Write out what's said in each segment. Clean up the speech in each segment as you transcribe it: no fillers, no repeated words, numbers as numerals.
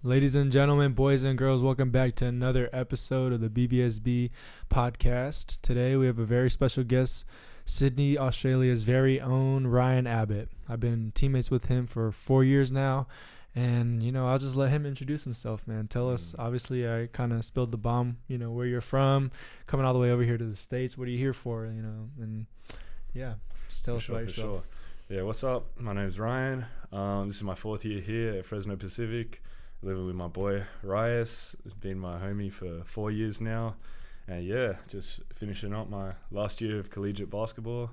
Ladies and gentlemen, boys and girls, welcome back to another episode of the BBSB podcast. Today we have a very special guest, Sydney, Australia's very own Ryan Abbott. I've been teammates with him for 4 years now, and, I'll just let him introduce himself, man. Tell us, obviously, I kind of spilled the bomb, where you're from, coming all the way over here to the States. What are you here for, and, yeah, just tell us about yourself. Sure. Yeah, what's up? My name's Ryan. This is my 4th year here at Fresno Pacific. Living with my boy Rias. He's been my homie for 4 years now, and just finishing up my last year of collegiate basketball,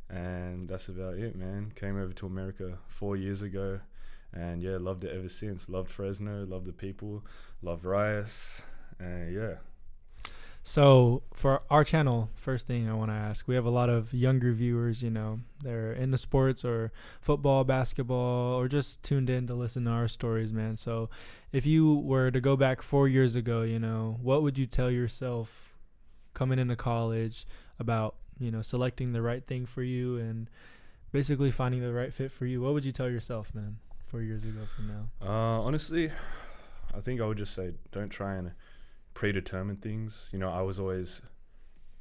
and that's about it, man. Came over to America 4 years ago, and loved it ever since. Loved Fresno, loved the people, loved Rias, and So for our channel, first thing I want to ask, we have a lot of younger viewers, they're into sports or football, basketball, or just tuned in to listen to our stories, man. So if you were to go back 4 years ago, what would you tell yourself coming into college about, selecting the right thing for you and basically finding the right fit for you? What would you tell yourself, man, 4 years ago from now? Honestly, I think I would just say don't try and predetermine things. I was always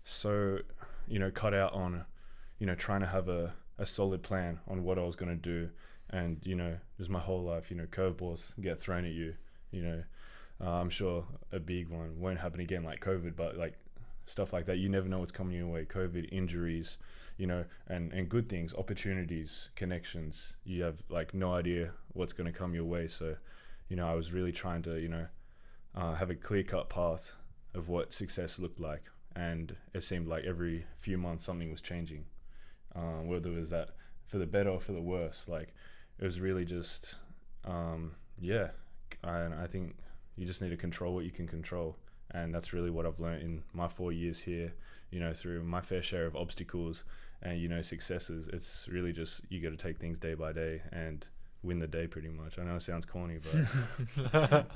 so, cut out on, trying to have a solid plan on what I was going to do. And, just my whole life, curveballs get thrown at you, I'm sure a big one won't happen again like COVID, but like stuff like that, you never know what's coming your way. COVID, injuries, and good things, opportunities, connections. You have like no idea what's going to come your way. So, I was really trying to, have a clear-cut path of what success looked like, and it seemed like every few months something was changing, whether it was that for the better or for the worse. Like, it was really just and I think you just need to control what you can control, and that's really what I've learned in my 4 years here, through my fair share of obstacles and successes. It's really just you got to take things day by day and win the day, pretty much. I know it sounds corny, but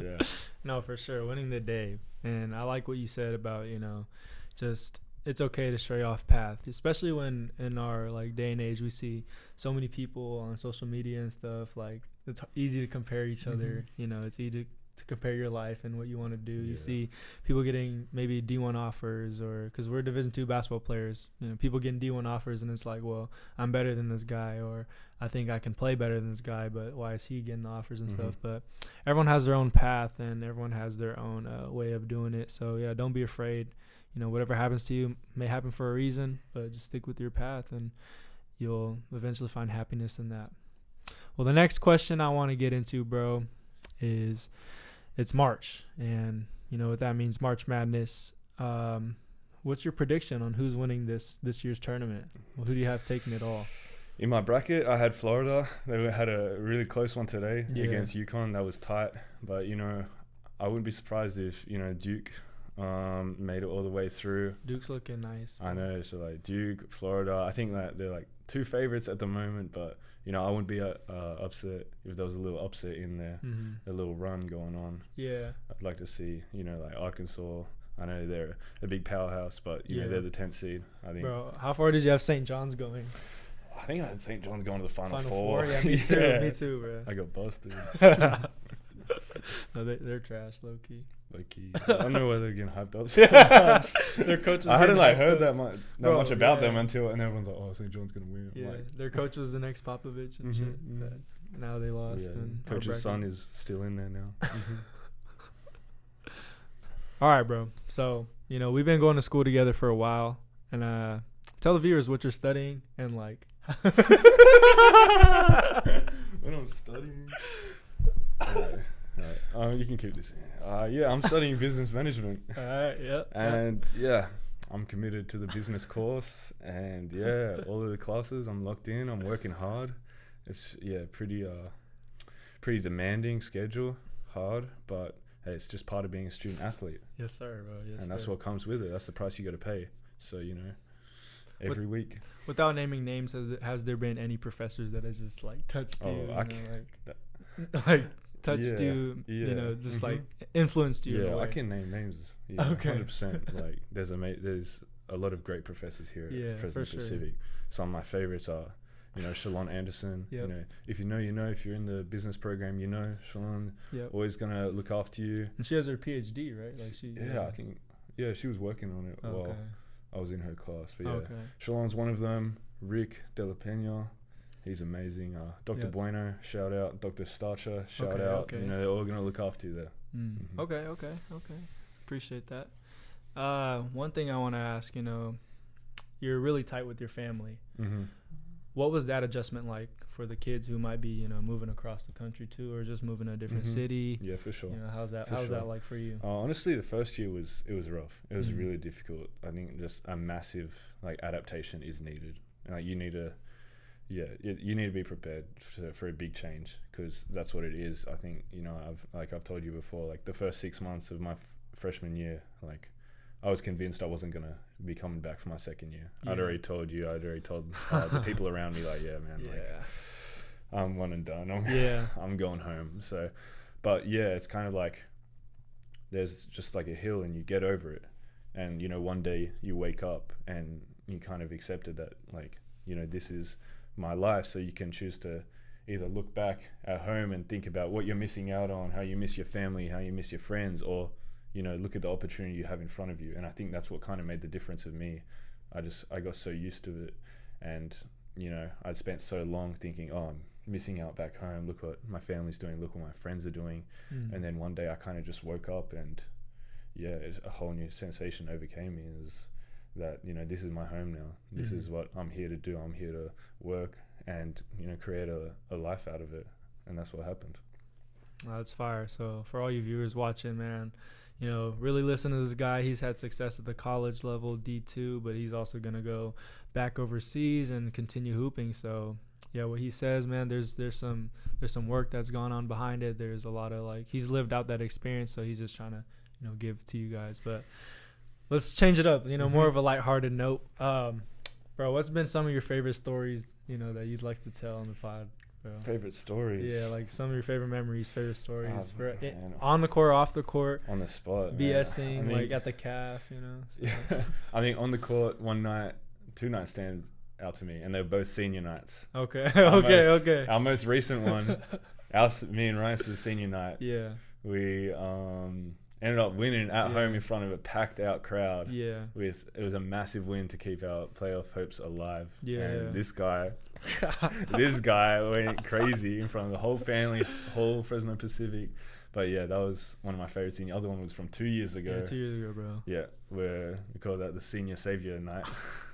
yeah. No, for sure, winning the day. And I like what you said about, just it's okay to stray off path, especially when in our like day and age we see so many people on social media and stuff. Like, it's easy to compare each other. It's easy to compare your life and what you want to do. You see people getting maybe D1 offers, or because we're Division II basketball players, people getting D1 offers, and it's like, well, I'm better than this guy, or I think I can play better than this guy, but why is he getting the offers and stuff? But everyone has their own path, and everyone has their own way of doing it. So yeah, don't be afraid. Whatever happens to you may happen for a reason, but just stick with your path, and you'll eventually find happiness in that. Well, the next question I want to get into, bro, is it's March, and you know what that means, March Madness. What's your prediction on who's winning this year's tournament? Well, who do you have taking it all? In my bracket, I had Florida. They had a really close one today against UConn. That was tight, but I wouldn't be surprised if Duke made it all the way through. Duke's looking nice. I know, so like Duke, Florida. I think that they're like two favorites at the moment, but I wouldn't be upset if there was a little upset in there, a little run going on. Yeah, I'd like to see like Arkansas. I know they're a big powerhouse, but they're the 10th seed. I think. Bro, how far did you have St. John's going? I think I had St. John's going to the Final Four. Yeah, me too. Yeah. Me too, bro. I got busted. No, they're trash, low key. I don't know why they're getting hyped up. Their coach. I hadn't heard that much about them and everyone's like, "Oh, St. John's gonna win." Yeah, their coach was the next Popovich and shit. But now they lost. Yeah, and coach's son is still in there now. All right, bro. So we've been going to school together for a while, and tell the viewers what you're studying and like. When I'm studying. Right. You can keep this in. I'm studying business management. All right, yeah. And I'm committed to the business course, and all of the classes I'm locked in. I'm working hard. It's pretty demanding schedule, hard, but hey, it's just part of being a student athlete. Yes, sir, bro. Yes, and that's what comes with it. That's the price you got to pay. So every week. Without naming names, has there been any professors that has just like touched you? Touched you, just like influenced you. Yeah, I can name names. Yeah, okay. 100%. Like there's a lot of great professors here at Fresno Pacific. Some of my favorites are, Shalon Anderson. Yep. If you know, if you're in the business program, Shalon Yep. always gonna look after you. And she has her PhD, right? Like she. Yeah, I think. Yeah, she was working on it while I was in her class. But yeah, Shalon's one of them. Rick De La Pena, he's amazing. Dr. Bueno, shout out. Dr. Starcher, shout out. Okay. They're all gonna look after you there. Mm-hmm. Okay. Appreciate that. One thing I want to ask, you're really tight with your family. Mm-hmm. What was that adjustment like for the kids who might be, moving across the country too, or just moving to a different city? Yeah, for sure. How's that like for you? Honestly, the first year was rough. It was really difficult. I think just a massive adaptation is needed. You need to be prepared for a big change, because that's what it is. I think I've told you before, the first 6 months of my freshman year, I was convinced I wasn't gonna be coming back for my second year. Yeah. I'd already told the people around me, I'm one and done. I'm going home. So, but yeah, it's kind of there's just a hill, and you get over it, and one day you wake up and you kind of accepted that this is my life. So you can choose to either look back at home and think about what you're missing out on, how you miss your family, how you miss your friends, or look at the opportunity you have in front of you. And I think that's what kind of made the difference with me. I got so used to it, and I'd spent so long thinking, oh, I'm missing out back home, look what my family's doing, look what my friends are doing. And then one day I kind of just woke up, and a whole new sensation overcame me, is that this is my home now. This is what I'm here to do. I'm here to work and create a life out of it, and that's what happened. That's fire. So for all you viewers watching, man, really listen to this guy. He's had success at the college level, D2, but he's also gonna go back overseas and continue hooping. So yeah, what he says, man, there's some work that's gone on behind it. There's a lot of he's lived out that experience, so he's just trying to give to you guys. But let's change it up, more of a lighthearted note. Bro, what's been some of your favorite stories, that you'd like to tell on the pod, bro? Favorite stories? Yeah, some of your favorite memories, favorite stories. Oh, on the court, off the court. On the spot. BSing, at the calf, So. Yeah. I think on the court, one night, 2 nights stand out to me, and they were both senior nights. Okay, okay. Our most recent one, me and Rice's senior night. Yeah. We ended up winning at home in front of a packed out crowd. Yeah. It was a massive win to keep our playoff hopes alive. Yeah. And this guy went crazy in front of the whole family, whole Fresno Pacific. But yeah, that was one of my favorites. The other one was from 2 years ago. Yeah, 2 years ago, bro. Yeah, where we call that the senior savior night,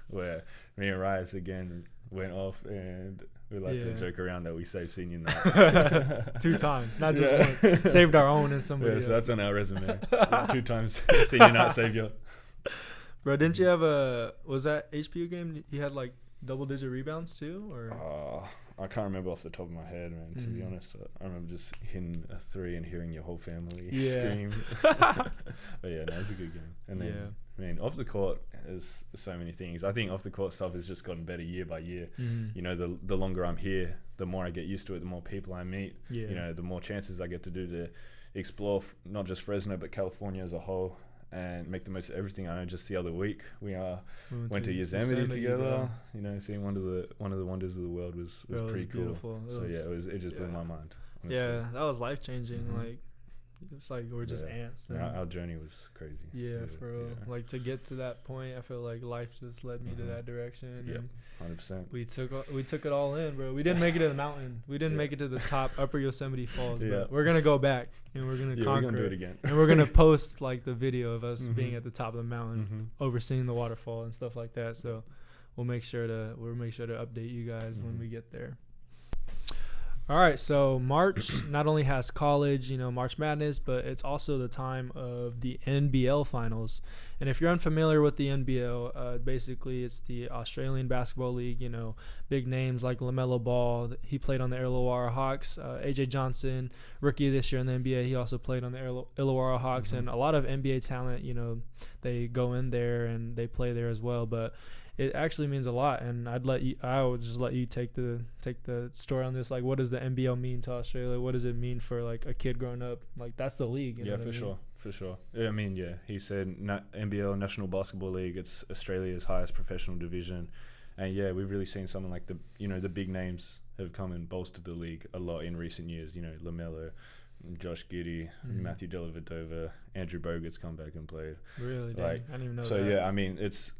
where me and Rice again went off, and we like to joke around that we saved senior night 2 times, not just one. Saved our own and somebody else. So that's on our resume. 2 times senior night savior. Bro, didn't you have was that HPU game? You had double-digit rebounds too, or? I can't remember off the top of my head, man. To be honest, I remember just hitting a 3 and hearing your whole family scream. But yeah, no, it was a good game. And then, off the court, there's so many things. I think off the court stuff has just gotten better year by year. The longer I'm here, the more I get used to it, the more people I meet. The more chances I get to do to explore not just Fresno but California as a whole, and make the most of everything. I know just the other week we went to Yosemite together. Seeing one of the wonders of the world was pretty cool. Beautiful. It just blew my mind. Honestly. Yeah, that was life changing. It's we're just ants. Our journey was crazy. Yeah, for real. Yeah. To get to that point, I feel like life just led me to that direction. Yeah, 100%. We took it all in, bro. We didn't make it to the mountain. We didn't make it to the top, Upper Yosemite Falls. But we're gonna go back and we're gonna conquer. We're gonna do it again. And we're gonna post the video of us being at the top of the mountain, overseeing the waterfall and stuff like that. So we'll make sure to update you guys when we get there. All right, so March not only has college, March Madness, but it's also the time of the NBL finals. And if you're unfamiliar with the NBL, basically it's the Australian Basketball League, big names like LaMelo Ball. He played on the Illawarra Hawks. AJ Johnson, rookie this year in the NBA, he also played on the Illawarra Hawks. And a lot of NBA talent, they go in there and they play there as well. But it actually means a lot, and I would just let you take the story on this. What does the NBL mean to Australia? What does it mean for a kid growing up? That's the league. Yeah, for sure. Yeah, he said NBL, National Basketball League. It's Australia's highest professional division, And yeah, we've really seen something like the big names have come and bolstered the league a lot in recent years. LaMelo, Josh Giddey, Matthew Dellavedova, Andrew Bogut's come back and played. Really? Dang. I didn't even know so that. yeah, I mean, it's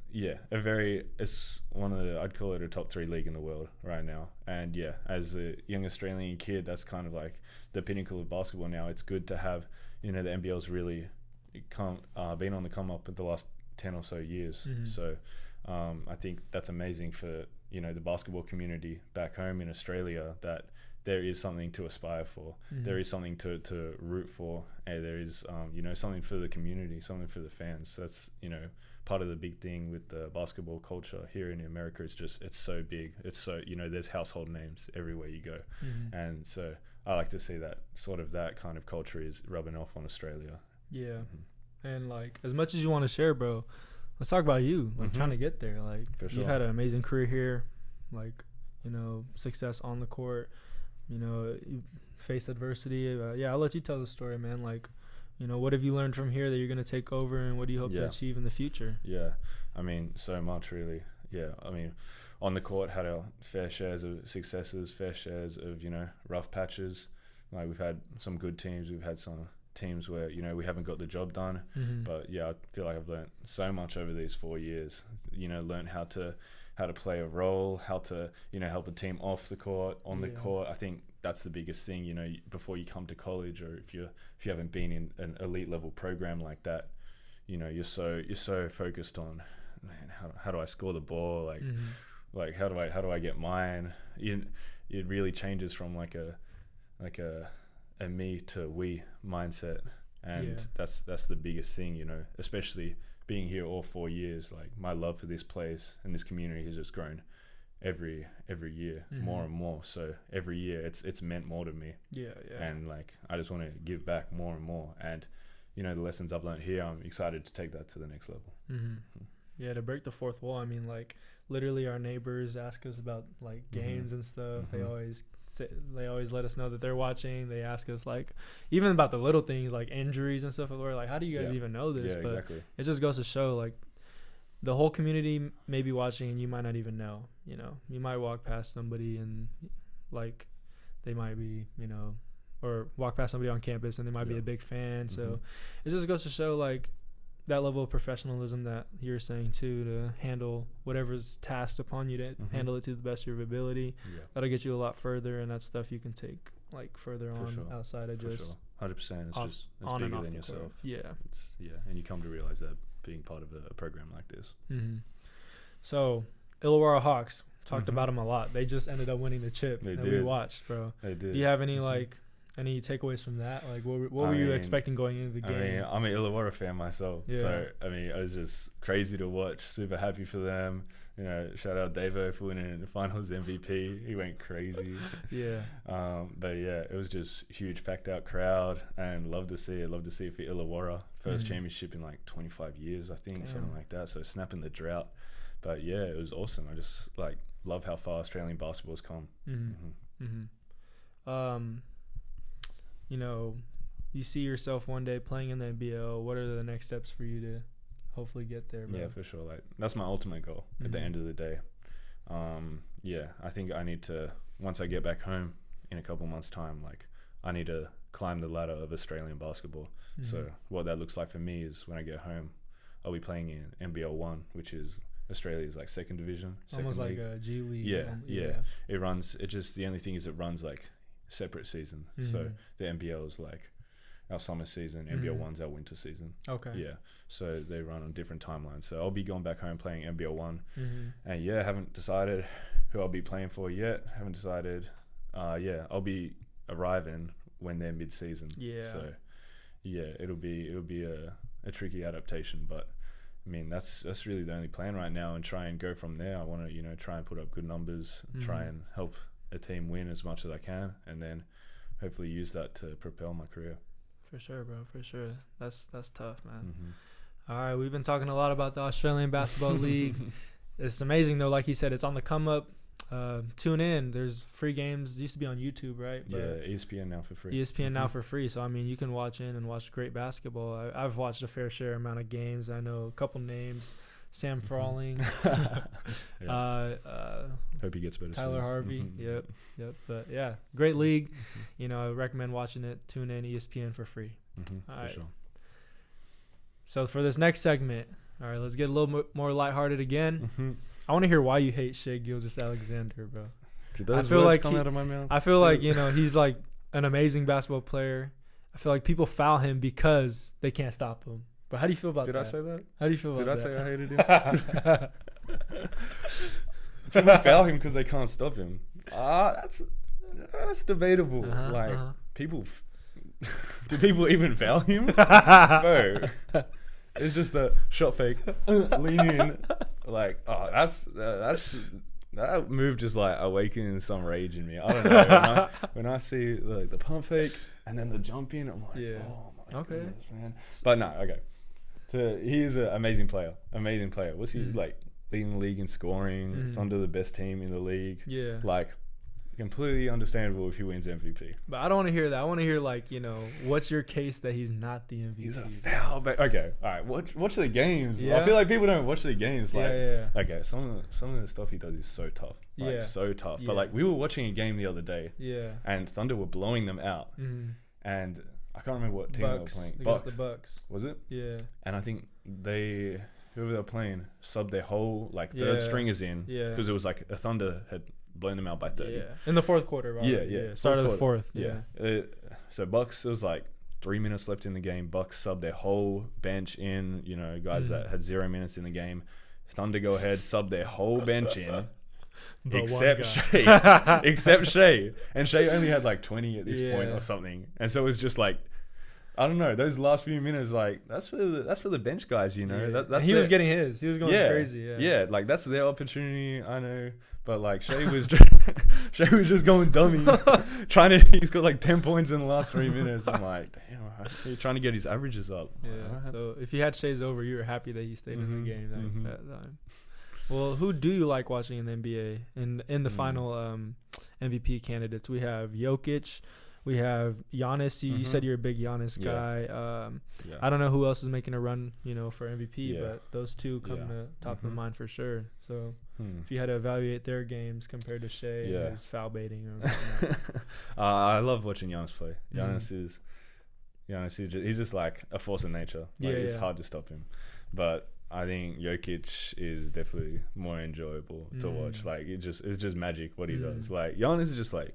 one of the, I'd call it a top 3 league in the world right now. And yeah, as a young Australian kid, that's kind of like the pinnacle of basketball now. It's good to have, the NBL's really been on the come up in the last 10 or so years. So I think that's amazing for, the basketball community back home in Australia, that there is something to aspire for. There is something to root for, and there is something for the community, something for the fans. That's part of the big thing with the basketball culture here in America. It's so big. It's so there's household names everywhere you go, and so I like to see that kind of culture is rubbing off on Australia. Yeah, and like, as much as you want to share, bro, let's talk about you, like trying to get there. Like, you've had an amazing career here, like, success on the court. You face adversity. I'll let you tell the story, man. Like, what have you learned from here that you're going to take over, and what do you hope to achieve in the future? Yeah, I mean, so much, really. Yeah, I mean, on the court, had our fair shares of successes, fair shares of, rough patches. Like, we've had some good teams. We've had some teams where, we haven't got the job done. But, yeah, I feel like I've learned so much over these 4 years. Learned how to play a role, how to, help a team off the court, on the court. I think that's the biggest thing, before you come to college, or if you haven't been in an elite level program like that, you're so focused on, man, how do I score the ball? Like how do I get mine? It really changes from like a me to we mindset. And that's the biggest thing, especially being here all 4 years. Like, my love for this place and this community has just grown every year, more and more. So every year it's meant more to me. And like, I just want to give back more and more. And the lessons I've learned here, I'm excited to take that to the next level. Yeah, to break the fourth wall. I mean, like, literally our neighbors ask us about like games and stuff. They always let us know that they're watching. They ask us, like, even about the little things like injuries and stuff. We're like, how do you guys even know this? But exactly. It just goes to show, like, the whole community may be watching and you might not even know. You might walk past somebody and, like, they might be, or walk past somebody on campus and they might be a big fan. So it just goes to show, like, that level of professionalism that you're saying too, to handle whatever's tasked upon you, to handle it to the best of your ability. That'll get you a lot further, and that's stuff you can take, like, further on outside of just 100%. It's bigger than yourself. And you come to realize that being part of a program like this. So Illawarra Hawks, talked about them a lot. They just ended up winning the chip we watched, bro. They did. Do you have any any takeaways from that? Like, what were you expecting going into the game? I mean, I'm an Illawarra fan myself. So, I mean, it was just crazy to watch. Super happy for them. Shout out Davo for winning the finals MVP. He went crazy. But yeah, it was just huge, packed out crowd, and love to see it. Love to see it for Illawarra. First championship in like 25 years, I think, something like that. So snapping the drought. But yeah, it was awesome. I just love how far Australian basketball's come. You see yourself one day playing in the NBL. What are the next steps for you to hopefully get there, bro? Yeah, for sure. Like, that's my ultimate goal at the end of the day. I think I need to, once I get back home in a couple months' time, like, I need to climb the ladder of Australian basketball. So what that looks like for me is, when I get home, I'll be playing in NBL 1, which is Australia's like second division, almost like a G League. It runs. It just, the only thing is, it runs like separate season. So the NBL is like our summer season, NBL 1's our winter season. So they run on different timelines. So I'll be going back home playing NBL 1, and haven't decided who I'll be playing for yet. Haven't decided. I'll be arriving when they're mid-season. So it'll be a tricky adaptation, but I mean, that's really the only plan right now, and try and go from there. I want to try and put up good numbers, try and help a team win as much as I can, and then hopefully use that to propel my career. For sure, bro. For sure. That's tough, man. All right, we've been talking a lot about the Australian Basketball League. It's amazing, though. Like he said, it's on the come up. Tune in. There's free games. It used to be on YouTube, right? But ESPN now for free. ESPN now for free. So, I mean, you can watch in and watch great basketball. I've watched a fair share amount of games. I know a couple names. Sam Frawling, Hope he gets better. Tyler soon. Harvey. Mhm. Yep. But yeah, great league. I recommend watching it. Tune in ESPN for free. For All right. sure. So for this next segment, all right, let's get a little more lighthearted again. Mm-hmm. I want to hear why you hate Shai Gilgeous-Alexander, bro. Did those I feel words like come out of my mouth? I feel like he's like an amazing basketball player. I feel like people foul him because they can't stop him. But how do you feel about that? Did I say that? How do you feel Did about I that? say I hated him? People foul him because they can't stop him. That's debatable. People, do people even foul him? Bro, it's just the shot fake, lean in, like that move just like awakened some rage in me. I don't know. When I see the pump fake and then the jump in, I'm like, oh my goodness, man. But no, okay. So he's an amazing player. Amazing player. What's he like? Leading the league in scoring. Thunder the best team in the league. Yeah. Like, completely understandable if he wins MVP. But I don't want to hear that. I want to hear what's your case that he's not the MVP? He's a foul back. Okay, all right. Watch the games. Yeah. I feel like people don't watch the games. Like, yeah. okay, some of the stuff he does is so tough. Like, so tough. Yeah. But like, we were watching a game the other day. Yeah. And Thunder were blowing them out. And I can't remember what team Bucks, they were playing. against the Bucks. Was it? Yeah. And I think whoever they were playing subbed their whole third stringers in because it was like a Thunder had blown them out by 30. Yeah. In the fourth quarter, right? Yeah. Start of the fourth. Yeah. So Bucks, it was like 3 minutes left in the game. Bucks subbed their whole bench in, guys that had 0 minutes in the game. Thunder go ahead, sub their whole bench in. Except Shai. Except Shai. And Shai only had like 20 at this point or something. And so it was just like, I don't know, those last few minutes, like, that's for the bench guys, That's he was getting his. He was going crazy. Yeah, like, that's their opportunity, I know. But, like, Shai was just going dummy. He's got like 10 points in the last 3 minutes. I'm like, damn, he's trying to get his averages up. Yeah, so if you had Shai's over, you were happy that he stayed in the game that time. Well, who do you like watching in the NBA? In the final MVP candidates, we have Jokic. We have Giannis. You said you're a big Giannis guy. I don't know who else is making a run, for MVP, but those two come to top of the mind for sure. So if you had to evaluate their games compared to Shai and his foul baiting or whatnot. I love watching Giannis play. Giannis he's just like a force of nature. Like, it's hard to stop him. But I think Jokic is definitely more enjoyable to watch. Like, it's just magic what he does. Like, Giannis is just like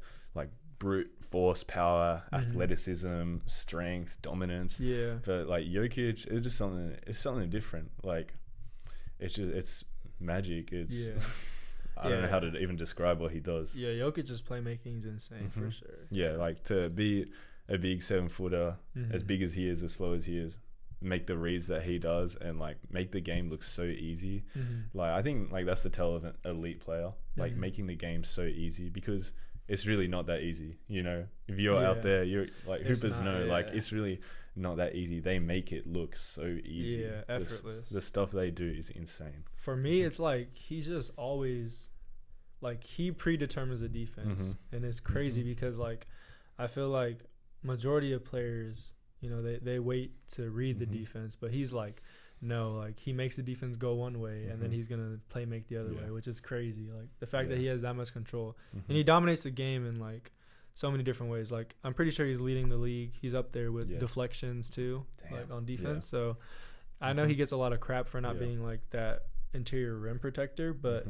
brute force, power, athleticism, strength, dominance. Yeah. But like Jokic, it's just something different. Like, it's magic. I don't know how to even describe what he does. Yeah, Jokic's playmaking is insane for sure. Yeah, like to be a big 7-footer, as big as he is, as slow as he is, make the reads that he does, and like make the game look so easy. Like, I think like that's the tell of an elite player, like making the game so easy, because it's really not that easy. If you're out there, you're like, hoopers know, like, it's really not that easy. They make it look so easy. Yeah, effortless. The stuff they do is insane. For me, it's like he's just always like, he predetermines the defense, and it's crazy because like I feel like majority of players, they wait to read the defense, but he's like, no, like, he makes the defense go one way and then he's gonna play make the other way, which is crazy. Like, the fact that he has that much control, and he dominates the game in like so many different ways. Like, I'm pretty sure he's leading the league. He's up there with deflections too, like on defense. So I know he gets a lot of crap for not being like that interior rim protector, but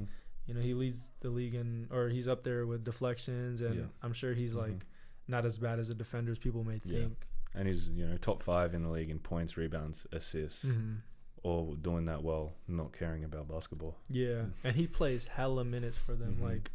he leads the league or he's up there with deflections, and I'm sure he's like not as bad as a defender as people may think. And he's top 5 in the league in points, rebounds, assists. All doing that well, not caring about basketball. Yeah, and he plays hella minutes for them. Like,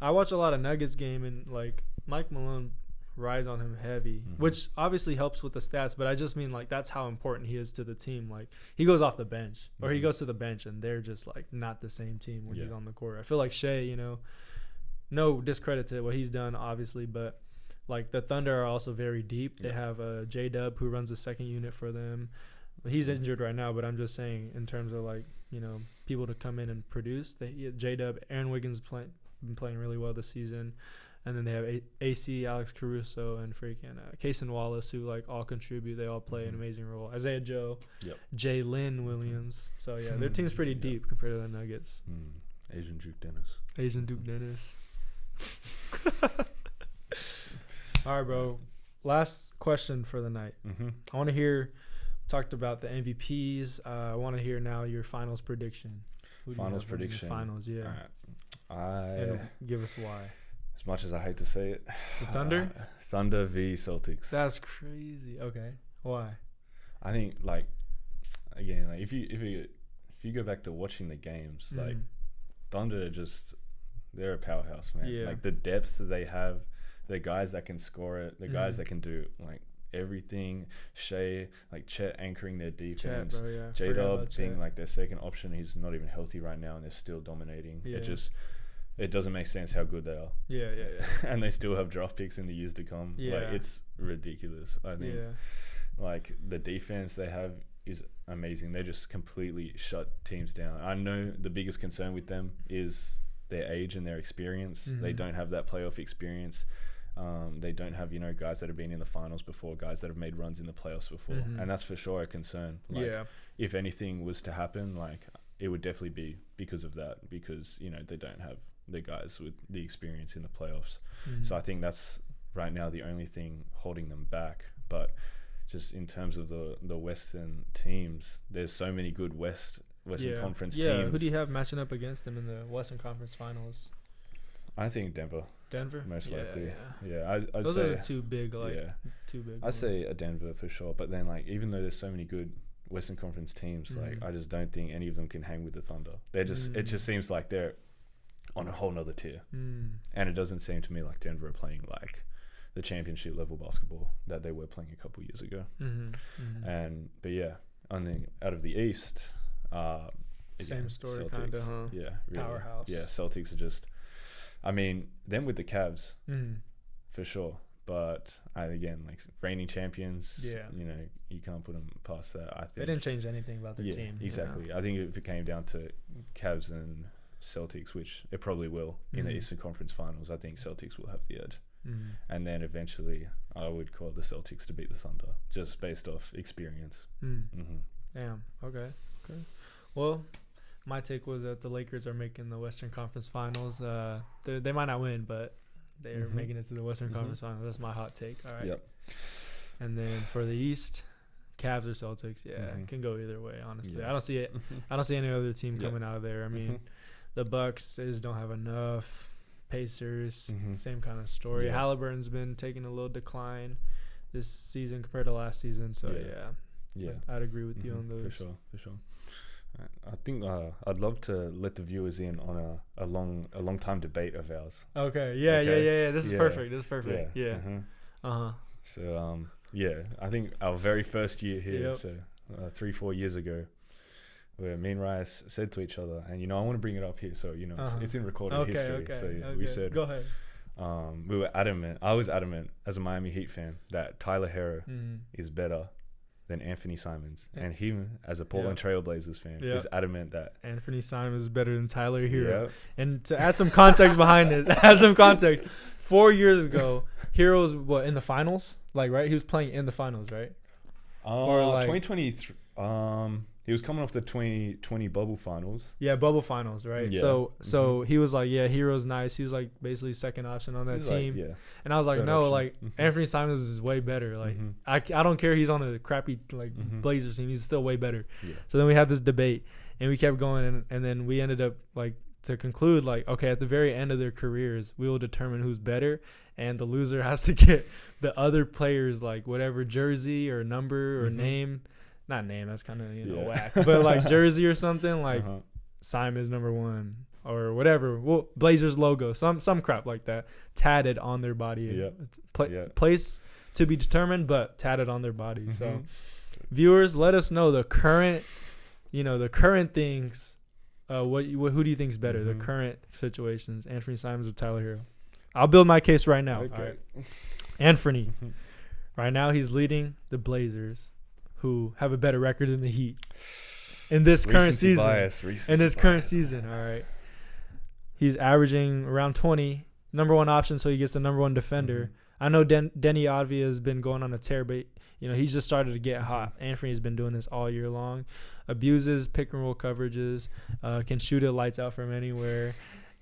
I watch a lot of Nuggets game, and like Mike Malone rides on him heavy, which obviously helps with the stats. But I just mean, like, that's how important he is to the team. Like, he goes off the bench, or he goes to the bench, and they're just like not the same team when he's on the court. I feel like Shai, no discredit to what he's done, obviously, but like the Thunder are also very deep. They have a J-Dub who runs the second unit for them. He's injured right now, but I'm just saying in terms of like, people to come in and produce. J-Dub, Aaron Wiggins been playing really well this season. And then they have AC, Alex Caruso, and freaking Cason Wallace, who like all contribute. They all play an amazing role. Isaiah Joe, Jalen Williams. So yeah, their team's pretty deep compared to the Nuggets. Asian Duke Dennis. All right, bro. Last question for the night. I want to hear. Talked about the MVPs. I want to hear now your finals prediction. Finals prediction. Finals, yeah. Right. And give us why. As much as I hate to say it, The Thunder. Thunder v Celtics. That's crazy. Okay, why? I think like again, like if you go back to watching the games, like Thunder they're a powerhouse, man. Yeah. Like the depth that they have, the guys that can score it, the guys that can do like everything. Shea, like Chet anchoring their defense. J-Dub being like their second option. He's not even healthy right now, and they're still dominating. Yeah. It doesn't make sense how good they are. Yeah. And they still have draft picks in the years to come. Yeah. Like it's ridiculous. I think like the defense they have is amazing. They just completely shut teams down. I know the biggest concern with them is their age and their experience. They don't have that playoff experience. They don't have, guys that have been in the finals before, guys that have made runs in the playoffs before. And that's for sure a concern. Like, if anything was to happen, like it would definitely be because of that, because, they don't have the guys with the experience in the playoffs. So I think that's right now the only thing holding them back. But just in terms of the Western teams, there's so many good Western Conference teams. Who do you have matching up against them in the Western Conference Finals? I think Denver, most likely. I'd those say are the two big I'd say a Denver for sure. But then, like, even though there's so many good Western Conference teams, like I just don't think any of them can hang with the Thunder. They're just it just seems like they're on a whole nother tier, and it doesn't seem to me like Denver are playing like the championship level basketball that they were playing a couple of years ago. But yeah, out of the East, same story, Celtics, kind of, huh? Yeah, really. Powerhouse. Yeah, Celtics are just. I mean, them with the Cavs, for sure. But again, like reigning champions, you can't put them past that. I think they didn't change anything about their team. Exactly. I think if it came down to Cavs and Celtics, which it probably will in the Eastern Conference Finals, I think Celtics will have the edge. And then eventually, I would call the Celtics to beat the Thunder, just based off experience. Damn. Okay. Well, my take was that the Lakers are making the Western Conference Finals. They might not win, but they're making it to the Western Conference Finals. That's my hot take. All right. Yep. And then for the East, Cavs or Celtics. Yeah, it can go either way. Honestly, I don't see it. I don't see any other team coming out of there. I mean, the Bucks, they just don't have enough. Pacers, same kind of story. Halliburton's been taking a little decline this season compared to last season. So I'd agree with you on those. For sure. I think I'd love to let the viewers in on a long time debate of ours. Okay. Yeah. This is perfect. Yeah. So I think our very first year here, so 3-4 years ago, where me and Rice said to each other, and I want to bring it up here, so it's in recorded history. So we said, go ahead. We were adamant. I was adamant as a Miami Heat fan that Tyler Herro is better than Anfernee Simons, and him as a Portland Trailblazers fan is adamant that Anfernee Simons is better than Tyler Herro. And to add some context behind this, 4 years ago, Herro's in the finals, right? He was playing in the finals, right? Or 2023. He was coming off the 2020 bubble finals. Yeah, bubble finals, right? Yeah. So he was like, Herro's nice. He was like basically second option on that team. And I was like, third no, option. Anfernee Simons is way better. Like I don't care he's on a crappy Blazers team. He's still way better. Yeah. So then we had this debate and we kept going and then we ended up to conclude okay, at the very end of their careers, we will determine who's better, and the loser has to get the other players whatever jersey or number or name. Not name, that's kind of whack, but jersey or something Simons number 1 or whatever. Well, Blazers logo, some crap like that, tatted on their body. Place to be determined, but tatted on their body. So, viewers, let us know the current things. Who do you think is better? The current situations, Anfernee Simons or Tyler Herro? I'll build my case right now. Okay. All right. Anfernee, right now he's leading the Blazers, who have a better record than the Heat in this current season. Current season, all right. He's averaging around 20, number one option, so he gets the number one defender. I know Denny Advia has been going on a tear, but he's just started to get hot. Anfernee has been doing this all year long. Abuses pick and roll coverages, can shoot it lights out from anywhere.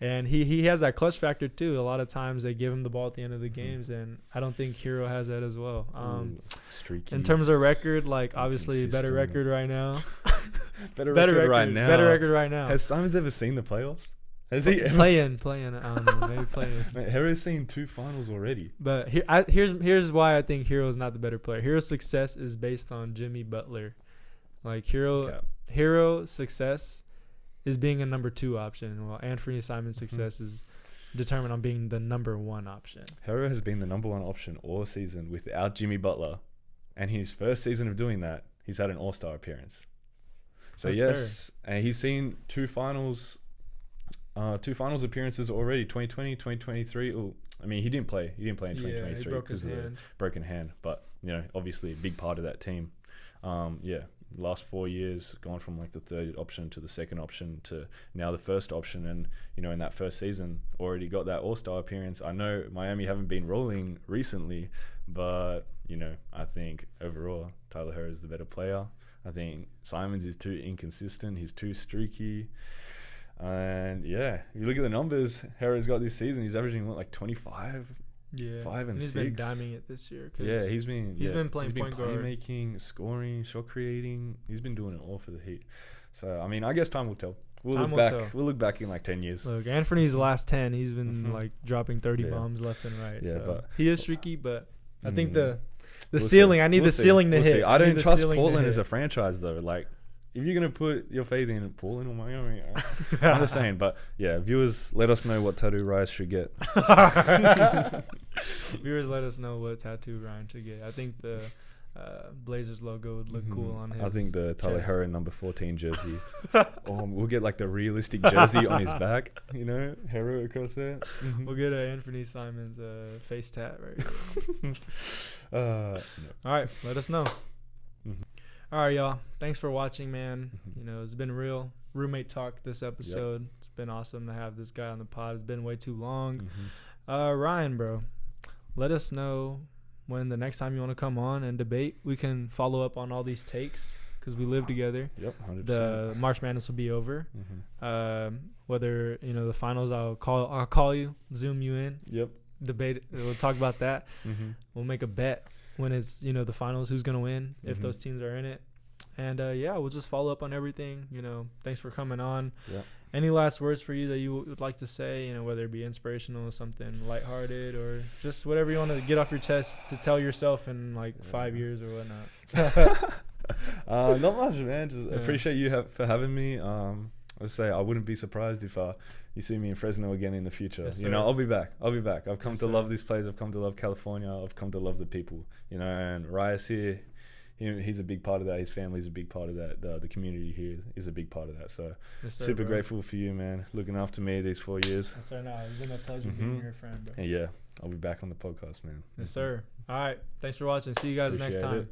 And he has that clutch factor too. A lot of times they give him the ball at the end of the games, and I don't think Herro has that as well. Streaky. In terms of record, like obviously better record right now. Better record right now. Has Simons ever seen the playoffs? Has he ever playing? I don't know. Maybe playing. Man, Herro's seen 2 finals already. But here's why I think Herro's not the better player. Herro's success is based on Jimmy Butler. Like Herro's success is being a number 2 option, while Anfernee Simons' success is determined on being the number 1 option. Herro has been the number 1 option all season without Jimmy Butler, and his first season of doing that, he's had an All-Star appearance. So that's fair. And he's seen 2 finals appearances already, 2020, 2023. Oh, I mean, he didn't play in 2023 because of the broken hand, but obviously a big part of that team. Last 4 years, gone from like the 3rd option to the 2nd option to now the 1st option, and in that first season already got that All-Star appearance. I know Miami haven't been rolling recently, but I think overall Tyler Herro is the better player. I think Simons is too inconsistent. He's too streaky. And if you look at the numbers Herro's got this season, he's averaging like 25. Yeah, 5 and 6. He's been diming it this year. He's been playing point guard, playmaking, scoring, shot creating. He's been doing it all for the Heat. So I mean, I guess time will tell. We'll look back in like 10 years. Look, Anfernee's last 10, he's been like dropping 30 bombs left and right. Yeah, so but he is streaky, but I think the ceiling. See. I need the ceiling to hit. See. I don't trust Portland as a franchise though. Like, if you're going to put your faith in Portland or Miami, I'm just saying. But, viewers, let us know what tattoo Rice should get. Viewers, let us know what tattoo Ryan should get. I think the Blazers logo would look cool on his I think the Tyler Herro number 14 jersey. We'll get, like, the realistic jersey on his back, Herro across there. We'll get an Anfernee Simons face tat right here. No. All right, let us know. All right, y'all. Thanks for watching, man. It's been real roommate talk this episode. It's been awesome to have this guy on the pod. It's been way too long. Ryan, bro, let us know when the next time you want to come on and debate. We can follow up on all these takes because we live together. Yep, 100%. The March Madness will be over. Whether the finals, I'll call you, Zoom you in. Yep. Debate. We'll talk about that. We'll make a bet when it's the finals, who's gonna win if those teams are in it. And we'll just follow up on everything. Thanks for coming on. Any last words for you that you would like to say, whether it be inspirational or something lighthearted or just whatever you want to get off your chest to tell yourself in like 5 years or whatnot? Not much, man. Just appreciate you for having me. Let's say I wouldn't be surprised if you see me in Fresno again in the future. Yes, I'll be back. I've come to love this place. I've come to love California. I've come to love the people. And Rias here, he's a big part of that. His family's a big part of that. The community here is a big part of that. So super grateful for you, man. Looking after me these 4 years. Yes, sir. No, it's been a pleasure being your friend, bro. And I'll be back on the podcast, man. Yes, sir. All right. Thanks for watching. See you guys next time.